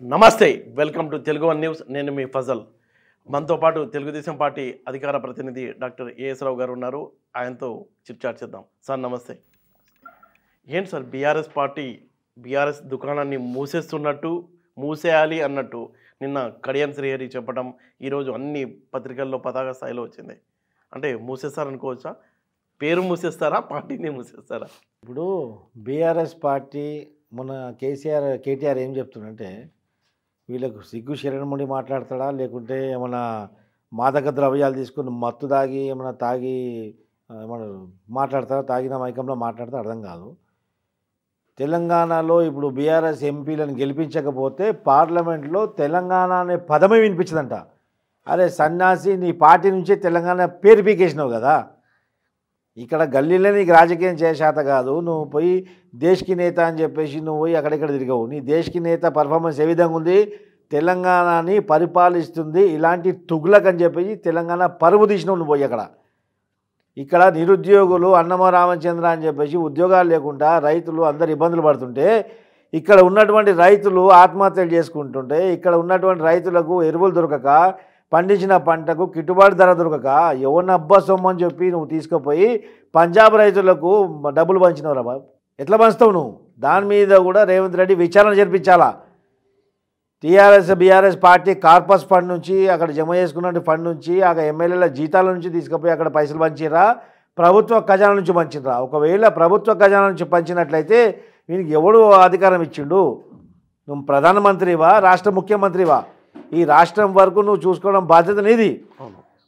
నమస్తే welcome to Telugu one news. నేను మీ ఫజల్. మనతో పాటు తెలుగుదేశం పార్టీ అధికార ప్రతినిధి డాక్టర్ ఏఎస్ రావు గారు ఉన్నారు. ఆయనతో చిట్చాట్ చేద్దాం. సార్ నమస్తే. ఏంటి సార్ బీఆర్ఎస్ పార్టీ బీఆర్ఎస్ దుకాణాన్ని మూసేస్తున్నట్టు, మూసేయాలి అన్నట్టు నిన్న కడియం శ్రీహరి చెప్పడం ఈరోజు అన్ని పత్రికల్లో పతాక స్థాయిలో వచ్చింది. అంటే మూసేస్తారనుకోవచ్చా? పేరు మూసేస్తారా, పార్టీని మూసేస్తారా? ఇప్పుడు బీఆర్ఎస్ పార్టీ మన కేటీఆర్ ఏం చెప్తుందంటే, వీళ్ళకు సిగ్గు శరణముడి మాట్లాడతాడా, లేకుంటే ఏమన్నా మాదక ద్రవ్యాలు తీసుకుని మత్తు తాగి ఏమన్నా తాగి ఏమన్నా మాట్లాడతారా, తాగిన మైకంలో మాట్లాడితే అర్థం కాదు. తెలంగాణలో ఇప్పుడు బీఆర్ఎస్ ఎంపీలను గెలిపించకపోతే పార్లమెంట్లో తెలంగాణ అనే పదమే వినిపించదంట. అరే సన్యాసి, నీ పార్టీ నుంచే తెలంగాణ పేరు పీకేసినావు కదా, ఇక్కడ గల్లీలో నీకు రాజకీయం చేశాత కాదు, నువ్వు పోయి దేశ్కి నేత అని చెప్పేసి నువ్వు పోయి అక్కడిక్కడ తిరిగావు. నీ దేశ్కి నేత పర్ఫార్మెన్స్ ఏ విధంగా ఉంది, తెలంగాణని పరిపాలిస్తుంది, ఇలాంటి తుగ్లక్ అని చెప్పేసి తెలంగాణ పరువు తీసినావు నువ్వు పోయి అక్కడ. ఇక్కడ నిరుద్యోగులు అన్నమ రామచంద్ర అని చెప్పేసి ఉద్యోగాలు లేకుండా రైతులు అందరు ఇబ్బందులు పడుతుంటే, ఇక్కడ ఉన్నటువంటి రైతులు ఆత్మహత్యలు చేసుకుంటుంటే, ఇక్కడ ఉన్నటువంటి రైతులకు ఎరువులు దొరకక, పండించిన పంటకు గిట్టుబాటు ధర దొరకక ఎవరిని అబ్బా సొమ్మని చెప్పి నువ్వు తీసుకుపోయి పంజాబ్ రైతులకు డబ్బులు పంచినవురా బాబు. ఎట్లా పంచుతావు నువ్వు? దాని మీద కూడా రేవంత్ రెడ్డి విచారణ జరిపించాలా. బీఆర్ఎస్ పార్టీ కార్పస్ ఫండ్ నుంచి, అక్కడ జమ చేసుకున్న ఫండ్ నుంచి, అక్కడ ఎమ్మెల్యేల జీతాల నుంచి తీసుకుపోయి అక్కడ పైసలు పంచిరా, ప్రభుత్వ ఖజానా నుంచి పంచిరా? ఒకవేళ ప్రభుత్వ ఖజానా నుంచి పంచినట్లయితే వీనికి ఎవడు అధికారం ఇచ్చిండు? నువ్వు ప్రధానమంత్రివా, రాష్ట్ర ముఖ్యమంత్రివా? ఈ రాష్ట్రం వరకు నువ్వు చూసుకోవడం బాధ్యత నీది.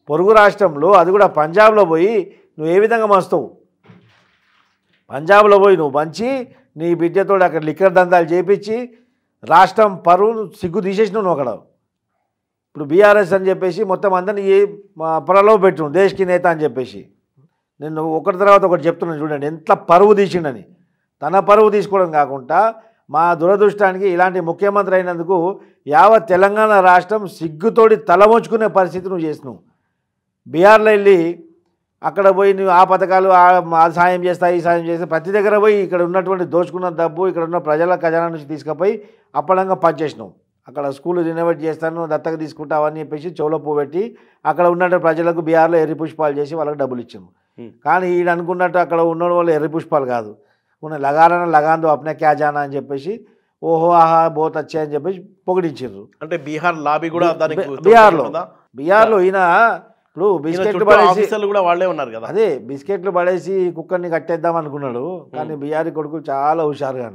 పొరుగు రాష్ట్రంలో, అది కూడా పంజాబ్లో పోయి నువ్వు ఏ విధంగా మస్తావు? పంజాబ్లో పోయి నువ్వు మంచి నీ బిడ్డతో అక్కడ లిక్కర్ దందాలు చేపించి రాష్ట్రం పరువు సిగ్గు తీసేసినావు నువ్వు అక్కడ. ఇప్పుడు బీఆర్ఎస్ అని చెప్పేసి మొత్తం అందరినీ ప్రలోభ పెట్టు, దేశ్కి నేత అని చెప్పేసి. నేను ఒకటి తర్వాత ఒకటి చెప్తున్నాను చూడండి, ఎంత పరువు తీసిండని. తన పరువు తీసుకోవడం కాకుండా మా దురదృష్టానికి ఇలాంటి ముఖ్యమంత్రి అయినందుకు యావత్ తెలంగాణ రాష్ట్రం సిగ్గుతోటి తలమోచుకునే పరిస్థితి నువ్వు చేసినావు. బీహార్లో వెళ్ళి అక్కడ పోయి నువ్వు ఆ పథకాలు ఆ సాయం చేస్తా, ఈ సాయం చేస్తా, ప్రతి దగ్గర పోయి ఇక్కడ ఉన్నటువంటి దోచుకున్న డబ్బు ఇక్కడ ఉన్న ప్రజల ఖజానా నుంచి తీసుకుపోయి అప్పడంగా పనిచేసినావు. అక్కడ స్కూల్ రినోవేట్ చేస్తాను, దత్తక తీసుకుంటావని చెప్పేసి చెవులో పెట్టి అక్కడ ఉన్నటువంటి ప్రజలకు బీహార్లో ఎర్రి పుష్పాలు చేసి వాళ్ళకి డబ్బులు ఇచ్చాము. కానీ ఈయన అనుకున్నట్టు అక్కడ ఉన్న వాళ్ళు ఎర్రి పుష్పాలు కాదు, ఉన్న లగాన లగాందో అప్నే క్యా జానా అని చెప్పేసి ఓహో ఆహా బోత్ వచ్చా అని చెప్పేసి పొగిడించారు. అంటే బీహార్ లాబీ కూడా బీహార్లో ఈయన ఇప్పుడు బిస్కెట్లు పడేసి కూడా వాళ్ళే ఉన్నారు కదా, అదే బిస్కెట్లు పడేసి కుక్కర్ని కట్టేద్దాం అనుకున్నాడు. కానీ బీహారీ కొడుకులు చాలా హుషారుగా.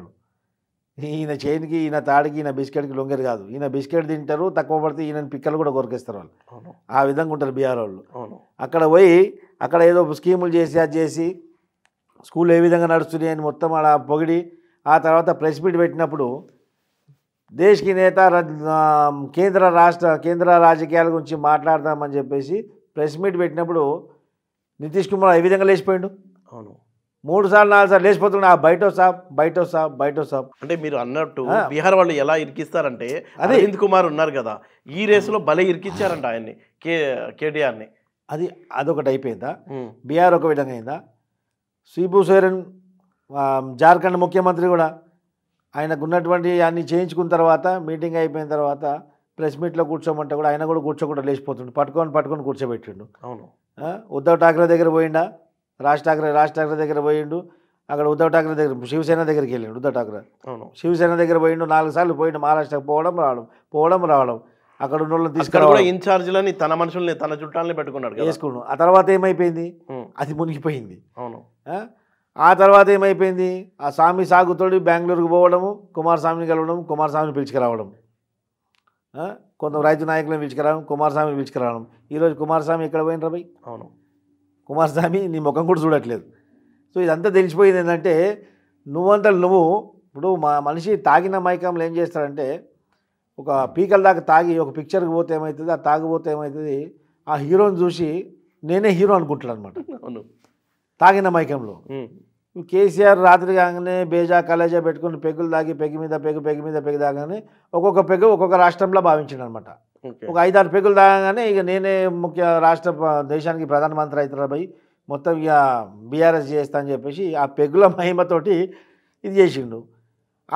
ఈయన చైన్కి, ఈయన తాడికి, ఈయన బిస్కెట్కి లొంగరు కాదు. ఈయన బిస్కెట్ తింటారు, తక్కువ పడితే ఈయన పిక్కలు కూడా కొరికేస్తారు వాళ్ళు. ఆ విధంగా ఉంటారు బీహార్ వాళ్ళు. అక్కడ పోయి అక్కడ ఏదో స్కీములు చేసి అది చేసి స్కూల్ ఏ విధంగా నడుస్తున్నాయి అని మొత్తం అలా పొగిడి, ఆ తర్వాత ప్రెస్ మీట్ పెట్టినప్పుడు దేశ్కి నేత కేంద్ర రాజకీయాల గురించి మాట్లాడదామని చెప్పేసి ప్రెస్ మీట్ పెట్టినప్పుడు నితీష్ కుమార్ ఏ విధంగా లేచిపోయాడు. అవును, 3 సార్లు 4 సార్లు లేచిపోతున్నా, బయట సాబ్. అంటే మీరు అన్నట్టు బీహార్ వాళ్ళు ఎలా ఇరికిస్తారంటే, అదే అరవింద్ కుమార్ ఉన్నారు కదా, ఈ రేసులో భలే ఇరికిచ్చారంట ఆయన్ని, కేటీఆర్ని. అదొకటి అయిపోయిందా? బీహార్ ఒక విధంగా అయిందా? శిబు సోరెన్ జార్ఖండ్ ముఖ్యమంత్రి కూడా ఆయనకు ఉన్నటువంటి అన్ని చేయించుకున్న తర్వాత మీటింగ్ అయిపోయిన తర్వాత ప్రెస్ మీట్లో కూర్చోమంటే కూడా ఆయన కూడా కూర్చోకుండా లేచిపోతుండు, పట్టుకొని కూర్చోబెట్టిండు. అవును, ఉద్ధవ్ ఠాక్రే దగ్గర పోయిండా, రాజ్ ఠాక్రే దగ్గర పోయిండు. అక్కడ ఉద్ధవ్ ఠాక్రే దగ్గర శివసేన దగ్గరికి వెళ్ళిండు. ఉద్ధవ్ ఠాక్రే శివసేన దగ్గర పోయిండు, 4 సార్లు పోయిండు. మహారాష్ట్రకు పోవడం రావడం అక్కడ ఉన్న వాళ్ళని తీసుకురావడం, ఇన్ఛార్జ్లని తన మనుషుల్ని తన చుట్టాలని పెట్టుకున్నాడు వేసుకున్నాడు. ఆ తర్వాత ఏమైపోయింది? అది మునిగిపోయింది. అవును, ఆ తర్వాత ఏమైపోయింది? ఆ స్వామి సాగుతోడి బెంగళూరుకు పోవడము, కుమారస్వామిని కలవడం, కుమారస్వామిని పిలుచుకురావడం, కొంత రైతు నాయకులను పిలుచుకురావడం, కుమారస్వామిని పిలుచుకురావడం. ఈరోజు కుమారస్వామి ఎక్కడ పోయినరా భయ్? అవును, కుమారస్వామి నీ ముఖం కూడా చూడట్లేదు. సో ఇదంతా తెలిసిపోయింది ఏంటంటే, నువ్వు ఇప్పుడు మా మనిషి తాగిన మైకంలో ఏం చేస్తాడంటే, ఒక పీకల దాకా తాగి ఒక పిక్చర్కి పోతే ఏమవుతుంది, ఆ తాగిపోతే ఏమవుతుంది, ఆ హీరోని చూసి నేనే హీరో అనుకుంటాడు అనమాట. అవును, తాగిన మైకంలో. కేసీఆర్ రాత్రి కాగానే బేజా కలేజా పెట్టుకుని పెగ్గులు తాగి పెగ్గు మీద పెగ్గు తాగానే ఒక్కొక్క రాష్ట్రంలో భావించాడు అనమాట. ఒక 5-6 పెగ్గులు తాగానే ఇక నేనే దేశానికి ప్రధానమంత్రి అవుతారా భయ్, మొత్తం ఇక బీఆర్ఎస్ చేస్తా అని చెప్పేసి ఆ పెగ్గుల మహిమతోటి ఇది చేసిండు.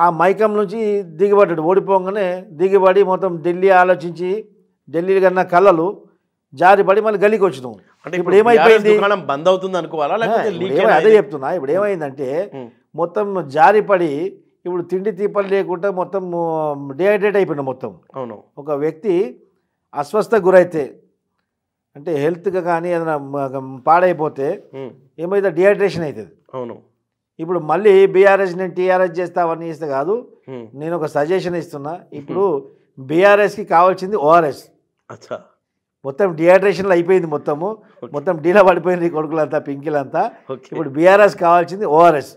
ఆ మైకం నుంచి దిగిపడ్డాడు. ఓడిపోగానే దిగిపడి మొత్తం ఢిల్లీ ఆలోచించి ఢిల్లీ కన్నా కళ్ళలు జారిపడి మళ్ళీ గలీకి వచ్చినాం. అంటే ఇప్పుడు ఏమైపోయింది, దుకాణం బంద్ అవుతుంది అనుకోవాలా లేకపోతే లీక్ అదే చెప్తున్నా. ఇప్పుడు ఏమైందంటే మొత్తం జారిపడి ఇప్పుడు తిండి తీపలు లేకుండా మొత్తం డిహైడ్రేట్ అయిపోయినా మొత్తం. అవును. ఒక వ్యక్తి అస్వస్థ గురైతే అంటే హెల్త్గా కానీ ఏదైనా పాడైపోతే ఏమైతే డిహైడ్రేషన్ అవుతుంది. అవును. ఇప్పుడు మళ్ళీ బీఆర్ఎస్ నేను టీఆర్ఎస్ చేస్తా అవన్నీ ఇస్తే కాదు, నేను ఒక సజెషన్ ఇస్తున్నా. ఇప్పుడు బీఆర్ఎస్కి కావాల్సింది ఓఆర్ఎస్. అచ్చా. మొత్తం డిహైడ్రేషన్లో అయిపోయింది, మొత్తం డీలా పడిపోయింది కొడుకులంతా పింకిలంతా. ఇప్పుడు బీఆర్ఎస్ కావాల్సింది ఓఆర్ఎస్.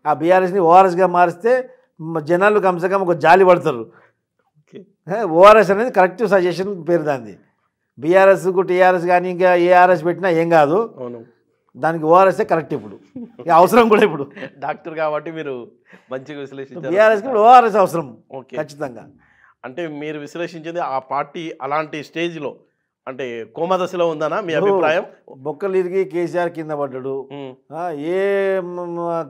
ఆ బీఆర్ఎస్ని ఓఆర్ఎస్గా మారిస్తే జనాలు కమ్సకం ఒక జాలి పడతారు. ఓఆర్ఎస్ అనేది కరెక్ట్ సజెషన్ పేరు దాన్ని. బీఆర్ఎస్కు టీఆర్ఎస్ కానీ ఇంకా ఏఆర్ఎస్ పెట్టినా ఏం కాదు, దానికి ఓఆర్ఎస్ఏ కరెక్ట్. ఇప్పుడు అవసరం కూడా ఇప్పుడు డాక్టర్ కాబట్టి మీరు మంచిగా విశ్లేషించారు. బీఆర్ఎస్కి ఇప్పుడు ఓఆర్ఎస్ అవసరం ఖచ్చితంగా. అంటే మీరు విశ్లేషించేది ఆ పార్టీ అలాంటి స్టేజ్లో అంటే కోమదశలో ఉందనా మీ అభిప్రాయం? బొక్కలు ఇరిగి కేసీఆర్ కింద పడ్డాడు. ఏ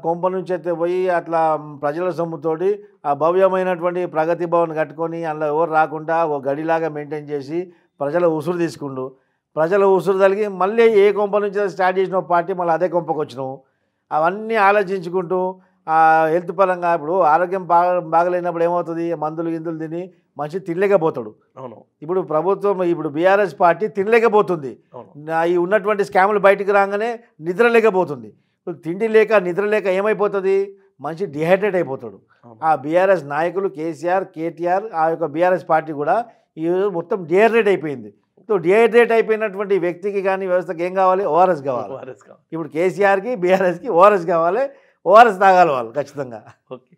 కొంప నుంచి అయితే పోయి అట్లా ప్రజల సొమ్ముతోటి ఆ భవ్యమైనటువంటి ప్రగతి భవన్ కట్టుకొని అందులో ఎవరు రాకుండా ఒక గడిలాగా మెయింటైన్ చేసి ప్రజల ఉసురు తీసుకుండు. ప్రజల ఉసురు తలిగి మళ్ళీ ఏ కొంప నుంచి స్టార్ట్ చేసిన పార్టీ మళ్ళీ అదే కొంపకు వచ్చినావు. అవన్నీ ఆలోచించుకుంటూ హెల్త్ పరంగా ఇప్పుడు ఆరోగ్యం బాగలేనప్పుడు ఏమవుతుంది, మందులు గిందులు తిని మనిషి తినలేకపోతాడు. అవును. ఇప్పుడు ప్రభుత్వం ఇప్పుడు బీఆర్ఎస్ పార్టీ తినలేకపోతుంది. ఈ ఉన్నటువంటి స్కాములు బయటికి రాగానే నిద్ర లేకపోతుంది. ఇప్పుడు తిండి లేక నిద్ర లేక ఏమైపోతుంది, మనిషి డిహైడ్రేట్ అయిపోతాడు. ఆ బీఆర్ఎస్ నాయకులు కేసీఆర్ కేటీఆర్ ఆ యొక్క బీఆర్ఎస్ పార్టీ కూడా ఈరోజు మొత్తం డిహైడ్రేట్ అయిపోయింది. సో డిహైడ్రేట్ అయిపోయినటువంటి వ్యక్తికి కానీ వ్యవస్థకి ఏం కావాలి, ఓఆర్ఎస్ కావాలి. ఇప్పుడు కేసీఆర్కి బీఆర్ఎస్కి ఓఆర్ఎస్ కావాలి, ఓఆర్ఎస్ తాగాలి వాళ్ళు ఖచ్చితంగా. ఓకే.